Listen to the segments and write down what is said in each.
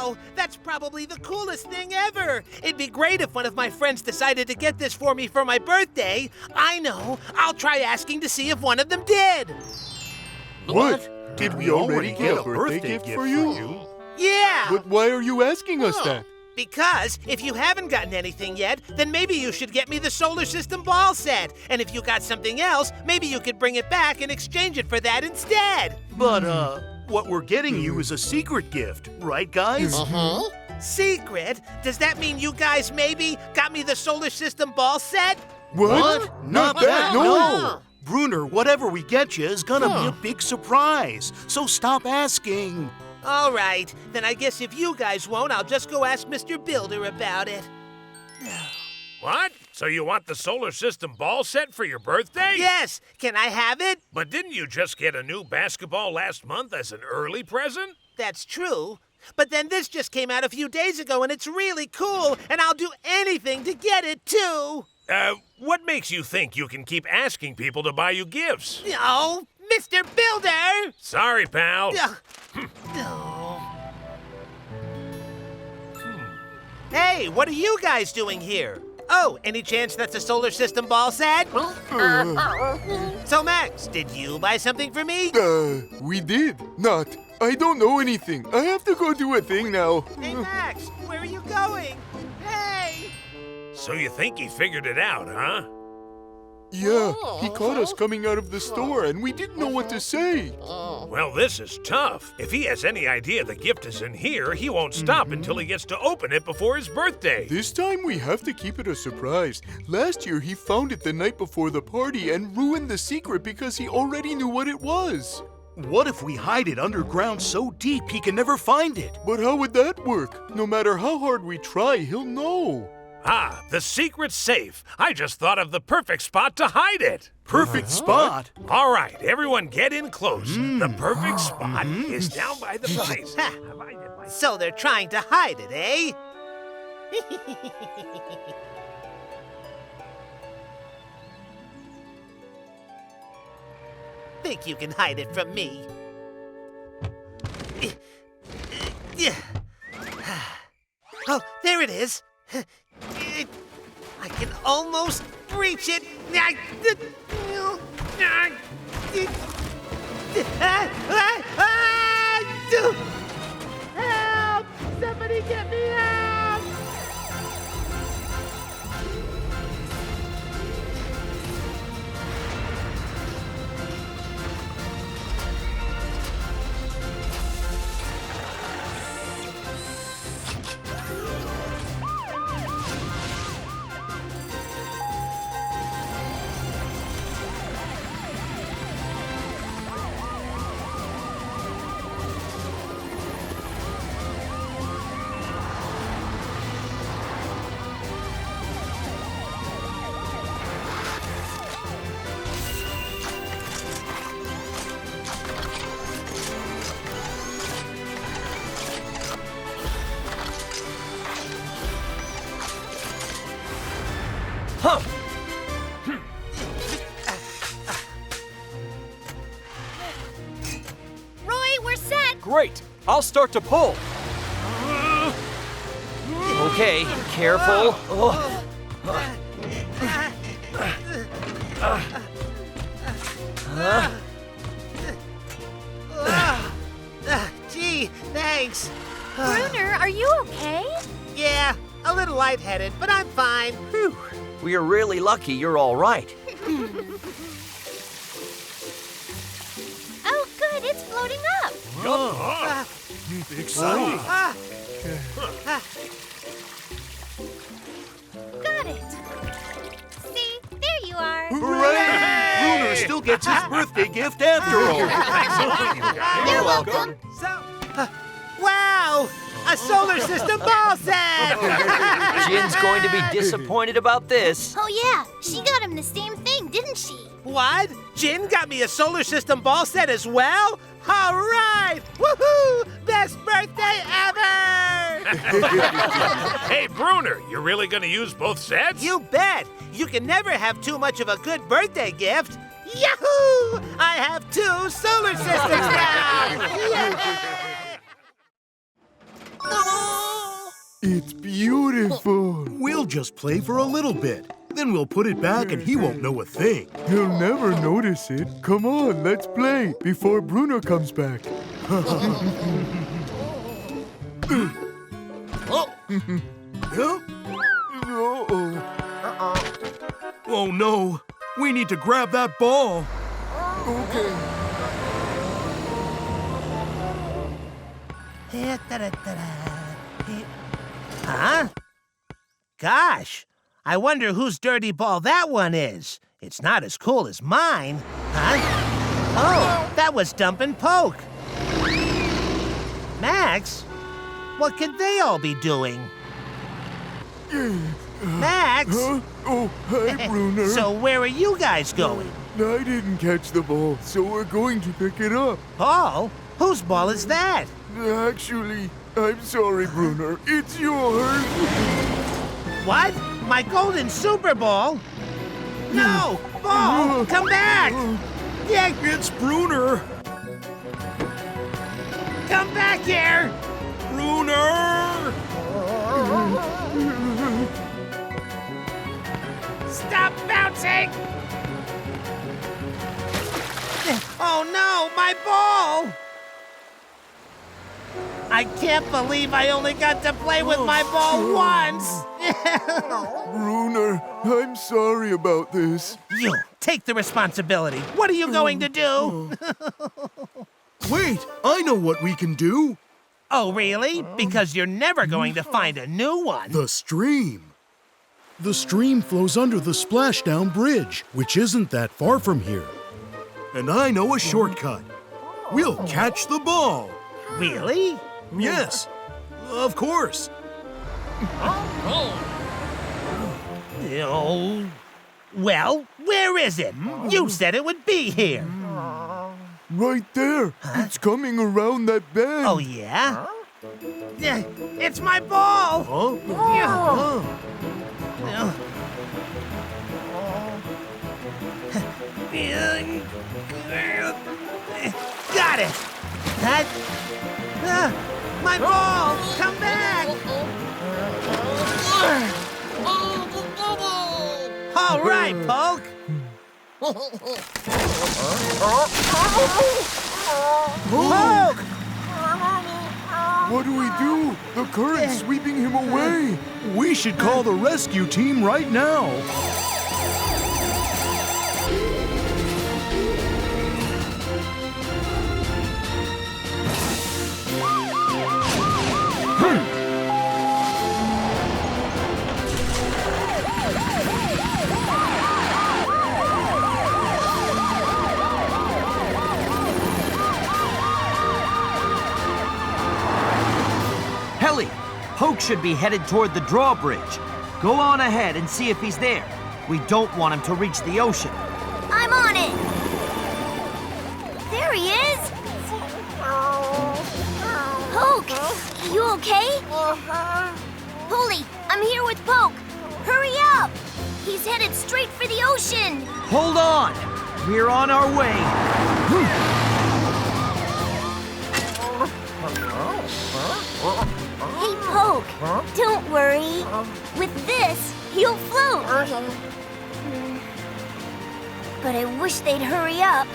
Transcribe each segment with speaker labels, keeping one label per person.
Speaker 1: Wow! That's probably the coolest thing ever! It'd be great if one of my friends decided to get this for me for my birthday. I know! I'll try asking to see if one of them did!
Speaker 2: What? Did we already get a birthday gift for you?
Speaker 1: Yeah!
Speaker 2: But why are you asking us that?
Speaker 1: Because if you haven't gotten anything yet, then maybe you should get me the solar system ball set. And if you got something else, maybe you could bring it back and exchange it for that instead.
Speaker 3: But, what we're getting you is a secret gift, right, guys?
Speaker 1: Secret? Does that mean you guys maybe got me the solar system ball set?
Speaker 2: What? Not that, no!
Speaker 3: Bruner, whatever we get you is gonna be a big surprise, so stop asking.
Speaker 1: All right, then I guess if you guys won't, I'll just go ask Mr. Builder about it.
Speaker 4: What? So you want the solar system ball set for your birthday?
Speaker 1: Yes! Can I have it?
Speaker 4: But didn't you just get a new basketball last month as an early present?
Speaker 1: That's true. But then this just came out a few days ago and it's really cool, and I'll do anything to get it too.
Speaker 4: What makes you think you can keep asking people to buy you gifts?
Speaker 1: Oh, Mr. Builder!
Speaker 4: Sorry, pal.
Speaker 1: Hey, what are you guys doing here? Oh, any chance that's a solar system ball set? So, Max, did you buy something for me?
Speaker 2: We did. Not. I don't know anything. I have to go do a thing now.
Speaker 1: Hey, Max, where are you going? Hey!
Speaker 4: So you think he figured it out, huh?
Speaker 2: Yeah, he caught us coming out of the store and we didn't know what to say.
Speaker 4: Well, this is tough. If he has any idea the gift is in here, he won't stop until he gets to open it before his birthday.
Speaker 2: This time we have to keep it a surprise. Last year he found it the night before the party and ruined the secret because he already knew what it was.
Speaker 3: What if we hide it underground so deep he can never find it?
Speaker 2: But how would that work? No matter how hard we try, he'll know.
Speaker 4: Ah, the secret safe. I just thought of the perfect spot to hide it.
Speaker 3: Perfect spot?
Speaker 4: All right, everyone get in close. The perfect spot is down by the place.
Speaker 1: So they're trying to hide it, eh? Think you can hide it from me? Oh, there it is. I can almost reach it. Help! Somebody get me out!
Speaker 5: Roy, we're set!
Speaker 6: Great! I'll start to pull. Okay, careful.
Speaker 1: Gee, thanks.
Speaker 5: Bruner, are you okay?
Speaker 1: Yeah, a little lightheaded, but I'm fine.
Speaker 6: Whew. We are really lucky you're all right.
Speaker 5: Oh, good, it's floating up.
Speaker 3: Exciting.
Speaker 5: Got it. See, there you are.
Speaker 3: Hooray! Bruner still gets his birthday gift after all.
Speaker 5: You're welcome.
Speaker 1: So, wow! A solar system ball set!
Speaker 6: Jin's going to be disappointed about this.
Speaker 5: Oh, yeah, she got him the same thing, didn't she?
Speaker 1: What? Jin got me a solar system ball set as well? All right! Woohoo! Best birthday ever!
Speaker 4: Hey, Bruner, you really gonna use both sets?
Speaker 1: You bet! You can never have too much of a good birthday gift. Yahoo! I have 2 solar systems now! Yeah!
Speaker 2: It's beautiful.
Speaker 3: We'll just play for a little bit. Then we'll put it back and he won't know a thing.
Speaker 2: He'll never notice it. Come on, let's play before Bruno comes back.
Speaker 3: Oh no, we need to grab that ball.
Speaker 2: Okay.
Speaker 1: Huh? Gosh, I wonder whose dirty ball that one is. It's not as cool as mine. Huh? Oh, that was Dump and Poke. Max, what could they all be doing? Max?
Speaker 2: Huh? Oh, hi, Bruno.
Speaker 1: So where are you guys going?
Speaker 2: I didn't catch the ball, so we're going to pick it up.
Speaker 1: Ball? Whose ball is that?
Speaker 2: Actually, I'm sorry, Bruno. It's yours.
Speaker 1: What? My golden Super Bowl? No! Ball! Come back! Yeah,
Speaker 3: It's Bruner.
Speaker 1: come back here!
Speaker 3: Bruner!
Speaker 1: Stop bouncing! Oh no, my ball! I can't believe I only got to play with my ball once!
Speaker 2: Bruno, I'm sorry about this.
Speaker 1: You, take the responsibility. What are you going to do?
Speaker 3: Wait, I know what we can do.
Speaker 1: Oh, really? Because you're never going to find a new one.
Speaker 3: The stream. The stream flows under the splashdown bridge, which isn't that far from here. And I know a shortcut. We'll catch the ball.
Speaker 1: Really?
Speaker 3: Yes, of course.
Speaker 1: Oh. Well, where is it? You said it would be here.
Speaker 2: Right there. It's coming around that bend.
Speaker 1: Oh, yeah? Yeah, it's my ball! Got it! My ball! Come back! All right, Poke! Poke!
Speaker 2: What do we do? The current's sweeping him away.
Speaker 3: We should call the rescue team right now.
Speaker 6: Helly, Poke should be headed toward the drawbridge. Go on ahead and see if he's there. We don't want him to reach the ocean.
Speaker 5: I'm on it! There he is! Poke! You okay? Poli, I'm here with Poke. Hurry up! He's headed straight for the ocean!
Speaker 6: Hold on! We're on our way.
Speaker 5: Hey, Poke, don't worry. With this, he'll float. But I wish they'd hurry up.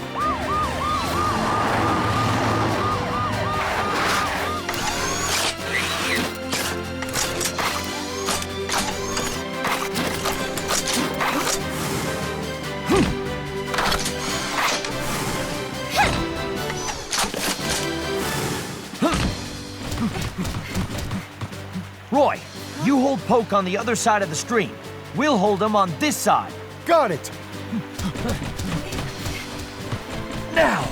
Speaker 6: Roy, you hold Poke on the other side of the stream. We'll hold him on this side.
Speaker 2: Got it.
Speaker 6: Now!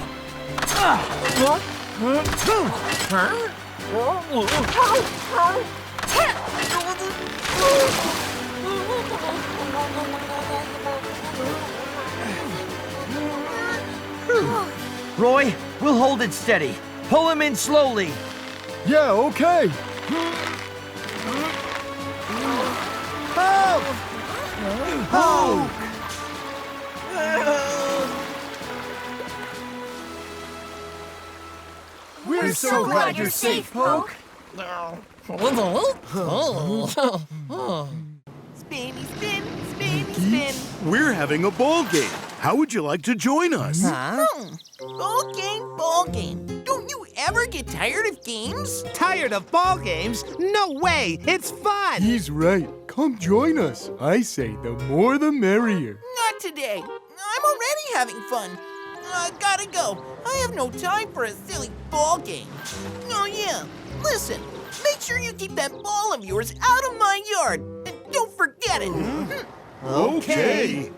Speaker 6: Roy, we'll hold it steady. Pull him in slowly.
Speaker 2: Yeah, okay.
Speaker 1: Poke! Poke!
Speaker 2: We're so glad you're safe, Poke.
Speaker 7: Spinny spin, spinny spin.
Speaker 3: We're having a ball game. How would you like to join us?
Speaker 7: Ball game. Don't you ever get tired of games?
Speaker 1: Tired of ball games? No way! It's fun!
Speaker 2: He's right. Come join us. I say the more the merrier.
Speaker 7: Not today. I'm already having fun. Gotta go. I have no time for a silly ball game. Oh yeah, listen. Make sure you keep that ball of yours out of my yard. And don't forget it.
Speaker 3: Okay.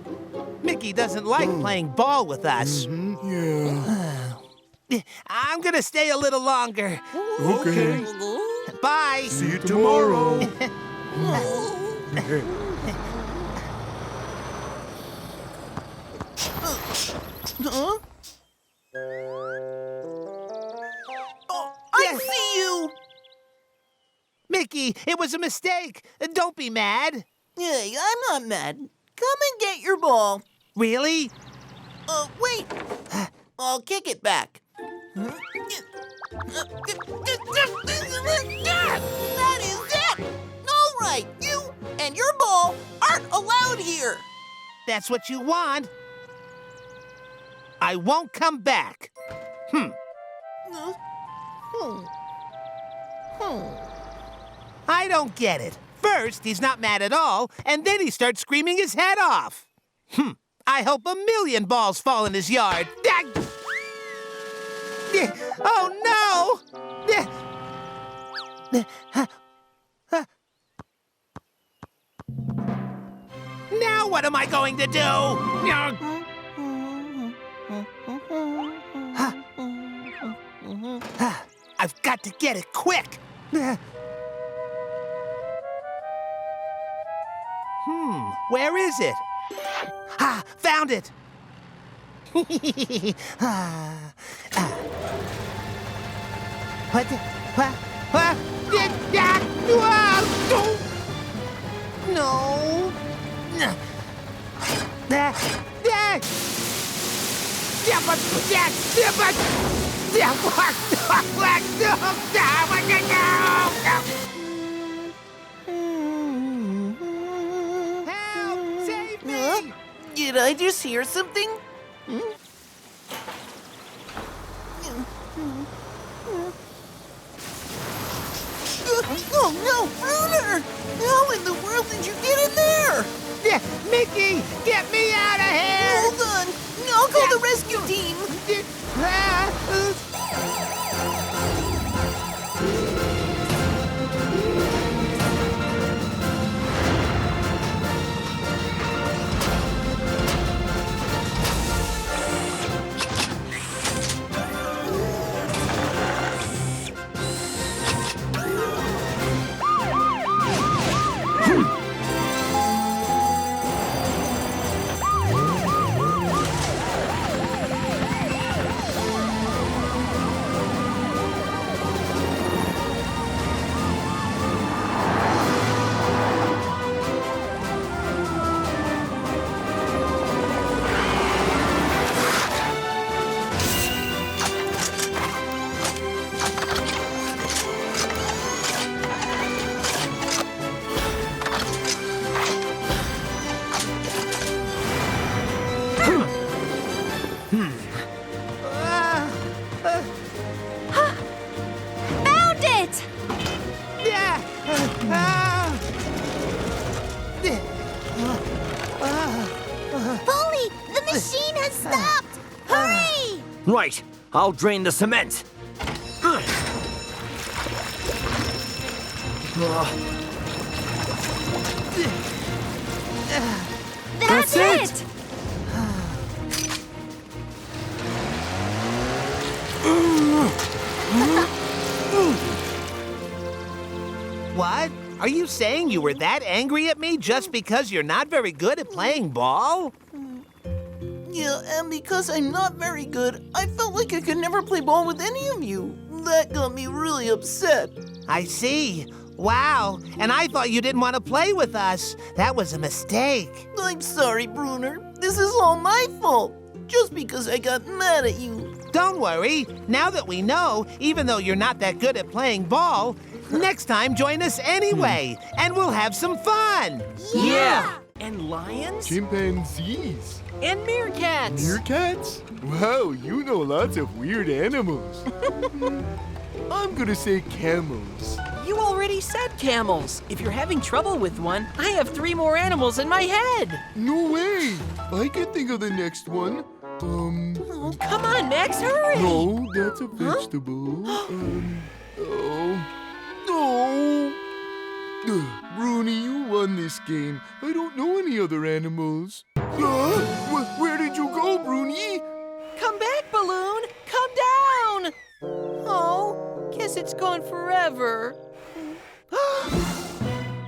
Speaker 1: Mickey doesn't like playing ball with us.
Speaker 3: Yeah.
Speaker 1: I'm gonna stay a little longer.
Speaker 3: Okay.
Speaker 1: Bye.
Speaker 3: See you tomorrow.
Speaker 7: Huh? Oh, I see you!
Speaker 1: Mickey, it was a mistake. Don't be mad.
Speaker 7: Hey, I'm not mad. Come and get your ball.
Speaker 1: Really?
Speaker 7: Wait. I'll kick it back. That is it! All right, you and your ball aren't allowed here.
Speaker 1: That's what you want? I won't come back. I don't get it. First, he's not mad at all, and then he starts screaming his head off. I hope 1,000,000 balls fall in his yard. Oh, no! Now what am I going to do? I've got to get it quick. Where is it? Found it. What? No. Help! Save me!
Speaker 7: Did I just hear something? Oh no, Brooner! How in the world did you get in there?
Speaker 1: Mickey, get me out of here!
Speaker 7: Hold on, I'll call the rescue team.
Speaker 5: Found it! Polly, the machine has stopped! Hurry!
Speaker 6: Right. I'll drain the cement.
Speaker 5: That's it!
Speaker 1: What? Are you saying you were that angry at me just because you're not very good at playing ball?
Speaker 7: Yeah, and because I'm not very good, I felt like I could never play ball with any of you. That got me really upset.
Speaker 1: I see. Wow. And I thought you didn't want to play with us. That was a mistake.
Speaker 7: I'm sorry, Brooner. This is all my fault. Just because I got mad at you.
Speaker 1: Don't worry. Now that we know, even though you're not that good at playing ball, Next time, join us anyway, and we'll have some fun.
Speaker 6: Yeah.
Speaker 8: And lions?
Speaker 2: Chimpanzees.
Speaker 8: And meerkats.
Speaker 2: Meerkats? Wow, you know lots of weird animals. I'm gonna say camels.
Speaker 8: You already said camels. If you're having trouble with one, I have 3 more animals in my head.
Speaker 2: No way! I can think of the next one.
Speaker 8: Oh, come on, Max, hurry.
Speaker 2: No, that's a vegetable. Rooney, you won this game. I don't know any other animals. Where did you go, Rooney?
Speaker 8: Come back, Balloon. Come down. Oh, guess it's gone forever.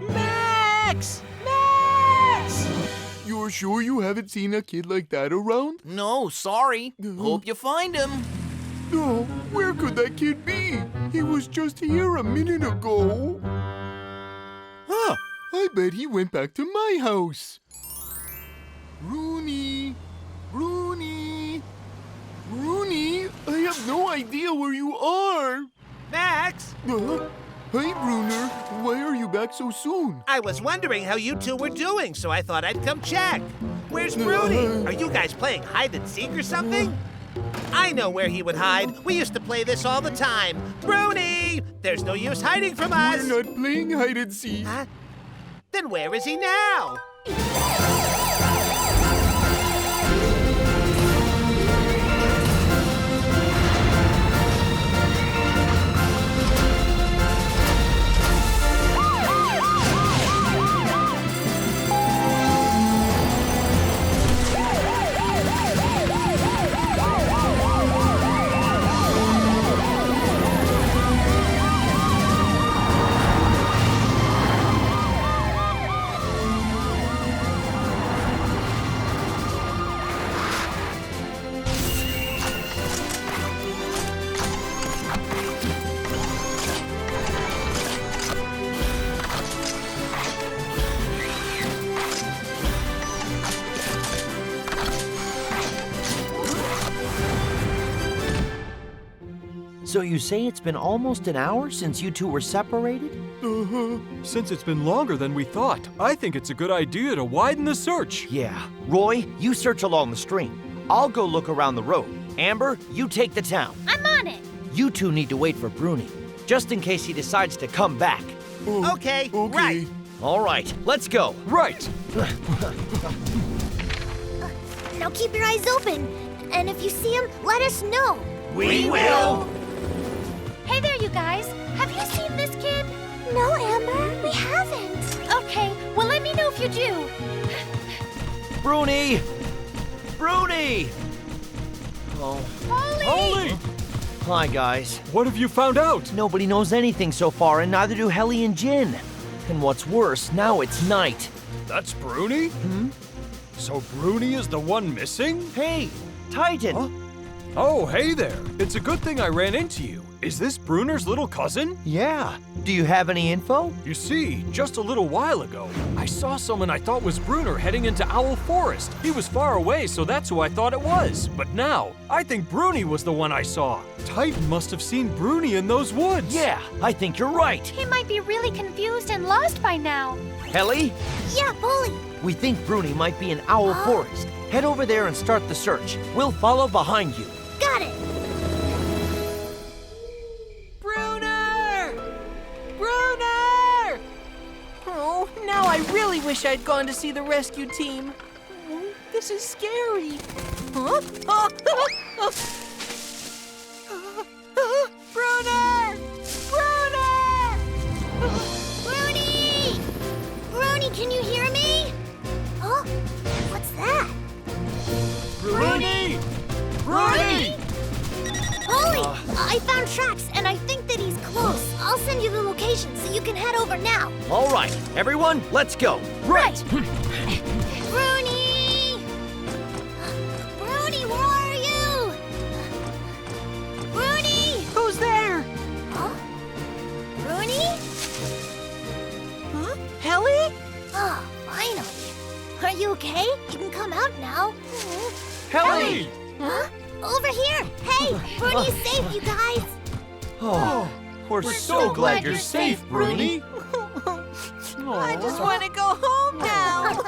Speaker 8: Max! Max!
Speaker 2: You're sure you haven't seen a kid like that around?
Speaker 7: No, sorry. Hope you find him.
Speaker 2: No, where could that kid be? He was just here a minute ago. Huh, I bet he went back to my house. Rooney! Rooney! Rooney, I have no idea where you are.
Speaker 1: Max,
Speaker 2: Hey, Bruner, why are you back so soon?
Speaker 1: I was wondering how you two were doing, so I thought I'd come check. Where's Rooney? Are you guys playing hide and seek or something? I know where he would hide. We used to play this all the time. Rooney! There's no use hiding from us.
Speaker 2: We're not playing hide and seek.
Speaker 1: Huh? Then where is he now?
Speaker 6: So you say it's been almost an hour since you two were separated?
Speaker 9: Since it's been longer than we thought, I think it's a good idea to widen the search.
Speaker 6: Yeah. Roy, you search along the stream. I'll go look around the road. Amber, you take the town.
Speaker 5: I'm on it.
Speaker 6: You two need to wait for Broonie, just in case he decides to come back.
Speaker 1: Okay, right.
Speaker 6: All right, let's go.
Speaker 9: Right.
Speaker 5: Now keep your eyes open. And if you see him, let us know.
Speaker 1: We will.
Speaker 5: Hey there, you guys. Have you seen this kid? No, Amber, we haven't. Okay, well, let me know if you do.
Speaker 6: Broonie! Broonie! Oh.
Speaker 9: Polly!
Speaker 6: Hi, guys.
Speaker 9: What have you found out?
Speaker 6: Nobody knows anything so far, and neither do Helly and Jin. And what's worse, now it's night.
Speaker 9: That's Broonie? So Broonie is the one missing?
Speaker 6: Hey, Titan!
Speaker 9: Huh? Oh, hey there. It's a good thing I ran into you. Is this Bruner's little cousin?
Speaker 6: Yeah. Do you have any info?
Speaker 9: You see, just a little while ago, I saw someone I thought was Bruner heading into Owl Forest. He was far away, so that's who I thought it was. But now, I think Broonie was the one I saw. Titan must have seen Broonie in those woods.
Speaker 6: Yeah, I think you're right.
Speaker 5: He might be really confused and lost by now.
Speaker 6: Helly,
Speaker 5: Yeah, Polly.
Speaker 6: we think Broonie might be in Owl Forest. Head over there and start the search. We'll follow behind you.
Speaker 5: Got it.
Speaker 8: Bruner! Bruner! Oh, now I really wish I'd gone to see the rescue team. Oh, this is scary. Huh? Bruner! Bruner!
Speaker 5: Rooney! Rooney, can you hear me? Oh, what's that?
Speaker 9: Broonie! Broonie!
Speaker 5: Polly, I found tracks, and I think that he's close. I'll send you the location so you can head over now.
Speaker 6: All right, everyone, let's go.
Speaker 5: Right. Rooney! Rooney, where are you? Rooney!
Speaker 8: Who's there?
Speaker 5: Huh? Rooney?
Speaker 8: Huh? Helly?
Speaker 5: Oh, finally. Are you okay? You can come out now.
Speaker 6: Helly!
Speaker 5: Huh? Over here! Hey, Rooney's safe, you guys!
Speaker 6: Oh, We're so glad you're safe, Rooney.
Speaker 8: I just want to go home now.